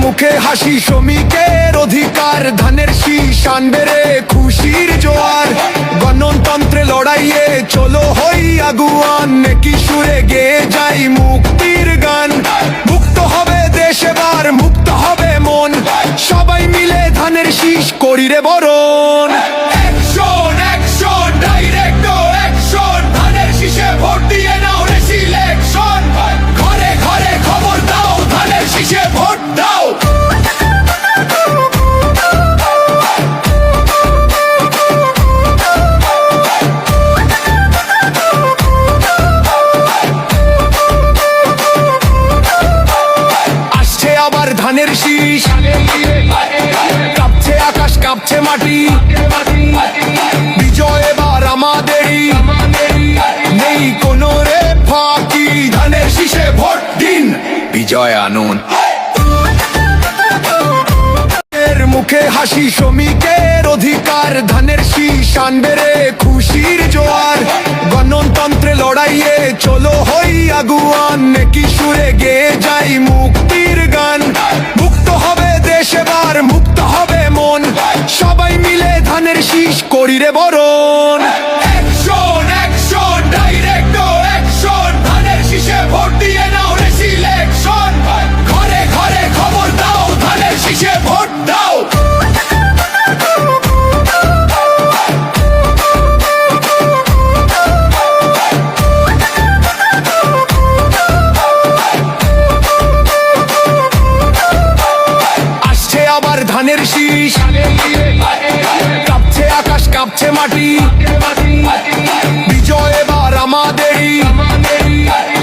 মুখে হাসি, শ্রমিকের অধিকার, ধানের শীষ আনবে রে খুশির জোয়ার। গণতন্ত্রে লড়াইয়ে চলো হই আগুয়ান, নেকি সুরে গেয়ে যাই মুক্তির গান। মুক্ত হবে দেশ এবার, মুক্ত হবে মন, সবাই মিলে ধানের শীষ করি রে বরণ। অ্যাকশন অ্যাকশন ডাইরেক্ট অ্যাকশন, ধানের শীষে ভোট দিয়ে নাও রে সিলেকশন। ঘরে ঘরে খবর দাও, ধানের শীষে ভোট দাও। আসছে আবার ধানের শীষ, কাঁপছে আকাশ কাঁপছে মাটি, বিজয় এবার আমাদেরই, নেই কোনো রে ফাঁকি। ধানের শীষে ভোট দিন, বিজয় আনুন। মুখে হাসি, শ্রমিকের অধিকার, ধানের শীষ আনবে রে খুশির জোয়ার। গণতন্ত্রে লড়াইয়ে চলো হই আগুয়ান, নেকি সুরে গেয়ে যাই মুক্তির গান। মুক্ত হবে দেশ এবার, মুক্ত হবে মন, সবাই মিলে ধানের শীষ করি রে বরণ। অ্যাকশন অ্যাকশন ডাইরেক্ট অ্যাকশন, ধানের শীষে ভোট দিয়ে নাও রে সিলেকশন। ঘরে ঘরে খবর দাও, ধানের শীষে ভোট দাও। আসছে আবার ধানের শীষ, কাঁপছে আকাশ কাঁপছে মাটি, বিজয় এবার আমাদেরই,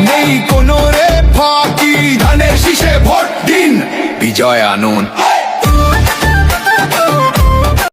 নেই কোনো রে ফাঁকি। ধানের শীষে ভোট দিন, বিজয় আনুন।